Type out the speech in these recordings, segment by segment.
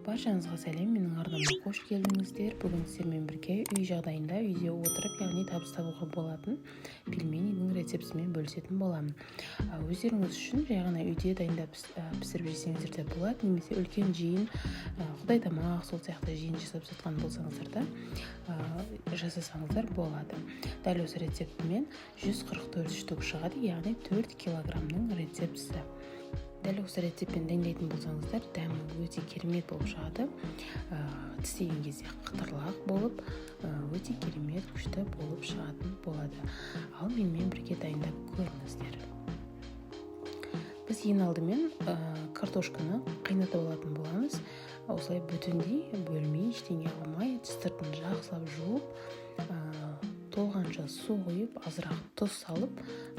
Баршаңызға сәлем, менің арнама қош келдіңіздер. Бүгін сіздермен бірге үй жағдайында үйде отырып, яғни табыс табуға болатын пельменінің рецептісімен бөлісетін боламын. Өздеріңіз үшін жай ғана үйде дайындап пісіріп жесеңіздер де болады, немесе үлкен жиын, құдай тамақ, сол сияқты жиын жасап жатқан болсаңыздар да жасасаңыздар болады. Дәл осы рецептімен 144 штук шығады, яғни 4 килограммның рецептісі. Дәл осы рецептпен дайындайтын болсаңыздар, дәмі өте керемет болып шығады. Тістеген кезде қытырлақ болып, өте керемет күшті болып шығатын болады. Ал менімен бірге дайындап көріңіздер. Біз ең алдымен картошканы қайнатып алатын боламыз. Осылай бүтіндей бөлмей, ештеңе қылмай, сыртын жақсылап жуып, толғанша су құйып, азырақ тұз салып,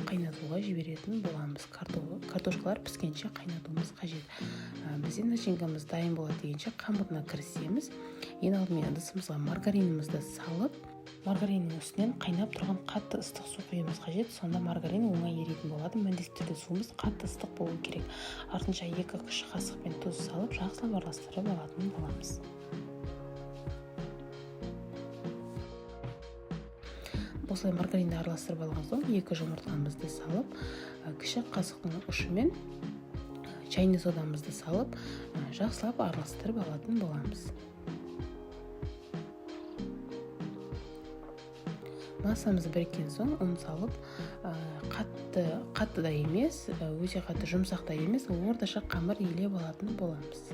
қайнатуға жіберетін боламыз. Картошкалар піскенше қайнатуымыз қажет. Бізден начинкамыз дайын болады дегенше қамырына кірісеміз. Ең алдымен ыдысымызға маргаринімізді салып, маргариннің үстінен қайнап тұрған қатты ыстық су құюымыз қажет. Сонда маргарин оңай еритін болады. Міндетті түрде суымыз қатты ыстық болу керек. Артынша 2 кіші қасықпен тұз салып, жақсылап араластырып алатын боламыз. Осылай маргаринді араластырып алған соң 2 жұмыртқамызды салып, кіші қасықтың ұшымен чайный содамызды салып, жақсылап араластырып алатын боламыз. Массамыз біріккен соң ұн салып, қатты да емес, өте қатты жұмсақ та емес, орташа қамыр илеп алатын боламыз.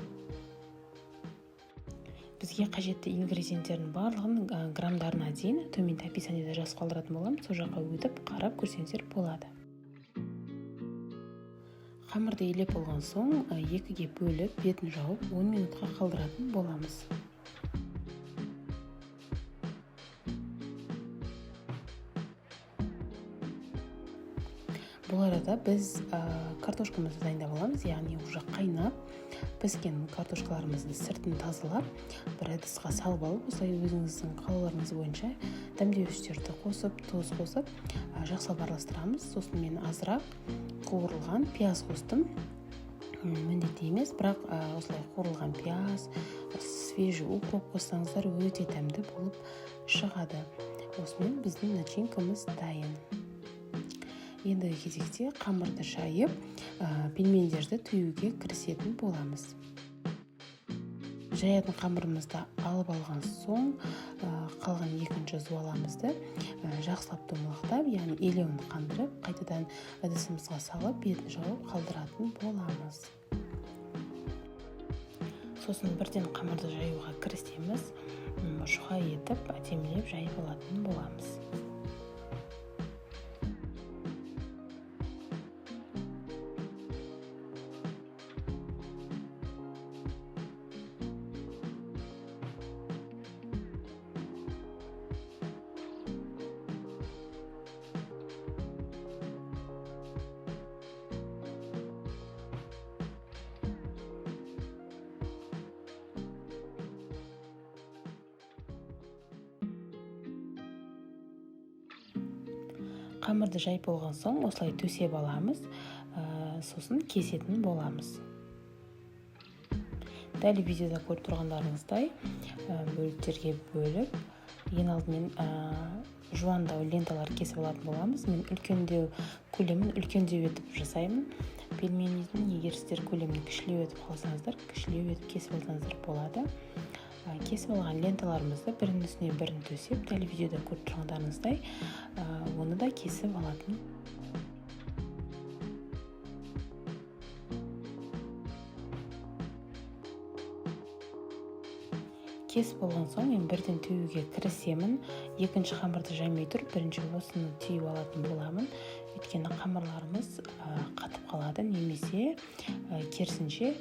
Бізге қажетті ингредиенттердің барлығын граммдарына дейін төменде описаниеда жазып қалдыратын боламын. Сол жаққа өтіп қарап көрсеңіздер болады. Қамырды илеп болған соң 2-ге бөліп, бетін жауып 10 минутқа қалдыратын боламыз. Бұл арада біз картошкамызды дайындап аламыз, яғни уже қайнап, піскен картошкаларымызды сыртын тазалап, бір ыдысқа салып алып, осылай өзіңіздің қалауларыңыз бойынша дәмдеуіштерді қосып, тұз қосып, жақсылап араластырамыз. Сосын мен азырақ қуырылған пияз қостым. Міндетті емес, бірақ осылай қуырылған пияз, свежий укроп қоссаңыздар өте дәмді болып шығады. Осымен біздің начинкамыз дайын. Ендігі кезекте қамырды жайып, пельмендерді түйуге кірісетін боламыз. Жаятын қамырымызды алып алған соң, қалған 2-ші жуаламызды жақсылап домалақтап, яғни елеуін қандырып, қайтадан ыдысымызға салып, бетін жауып қалдыратын боламыз. Сосын бірден қамырды жаюға кірісеміз, жұқа етіп, әдемілеп жайып алатын боламыз. Қамырды жайып болған соң, осылай төсеп аламыз, сосын кесетін боламыз. Дәл видеода көріп тұрғандарыңыздай бөліктерге бөліп, ең алдымен жуандау ленталар кесіп алатын боламыз. Мен үлкендеу көлемін үлкендеу етіп жасаймын. Пельменінің егер сіздер көлемін кішілеу етіп қалсаңыздар, кішілеу етіп кесіп алсаңыздар болады. Кесіп алған ленталарымызды бірінің үстіне бірін төсеп, дәл видеода көріп тұрғандарыңыздай, оны да кесіп алатын. Кесіп болған соң, мен бірден түйуге кірісемін. 2-ші қамырды жаймай тұрып, 1-ші осыны түйіп алатын боламын. Өйткені қамырларымыз қатып қалады, немесе керісінше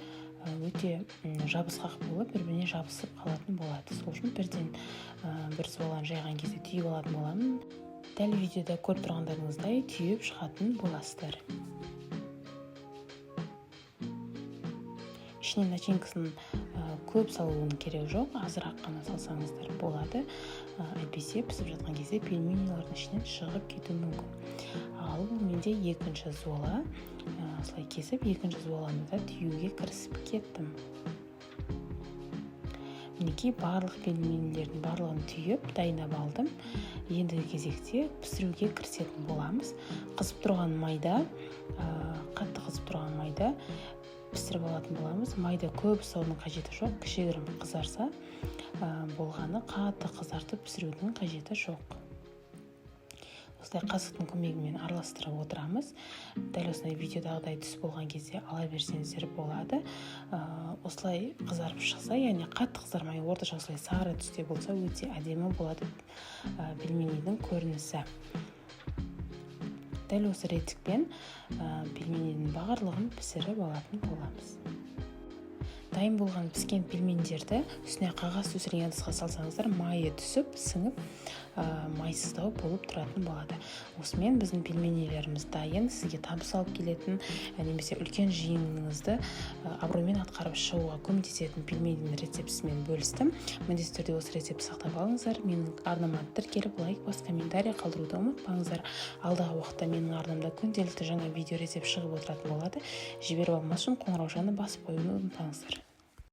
өте жабысқақ болып, бір-біріне жабысып қалатын болады. Сол үшін бірден бір суалан жайған кезде түйіп алатын боламын. Дәл видеода көріп тұрғандарыңыздай түйіп шығатын боласыздар. Ішіне начинкасын көп салуының керек жоқ, азырақ қана салсаңыздар болады. Әйтпесе пісіп жатқан кезде пельменилардың ішінен шығып кетуі мүмкін. Ал менде 2-ші зуала, осылай кесіп, 2-ші зуаланы да түйуге кірісіп кеттім. мінекей барлық пельмендердің барлығын түйіп дайындап алдым. Ендігі кезекте пісіруге кірісетін боламыз. Қызып тұрған майда, қатты қызып тұрған майда пісіріп алатын боламыз. Майда көп ысырудың қажеті жоқ. Кішігірім қызарса болғаны, қатты қызартып пісірудің қажеті жоқ. Осылай қасықтың көмегімен араластырып отырамыз. Дәл осылай видеодағыдай түс болған кезде ала берсеңіздер болады. Осылай қызарып шықса, яғни қатты қызармай орташа осылай сары түсте болса, өте әдемі болады пельменидің көрінісі. Дәл осы ретікпен пельменидің барлығын пісіріп алатын боламыз. Дайын болған піскен пельмендерді үстіне қағаз төселген ыдысқа салсаңыздар, майы түсіп, сіңіп, майсыздау болып тұратын болады. Осымен біздің пельменилеріміз дайын, сізге табыс алып келетін, немесе үлкен жиыныңызды абыроймен атқарып шығуға көмектесетін пельменінің рецептісімен бөлістім. Міндетті түрде осы рецепті сақтап алыңыздар. Менің арнама тіркеліп, лайк бас, комментарий қалдыруды ұмытпаңыздар. Алдағы уақытта менің арнамда күнделікті жаңа видео рецепт шығып отыратын болады. Жіберіп алмас үшін қоңыраушаны басып қоюды ұмытпаңыздар.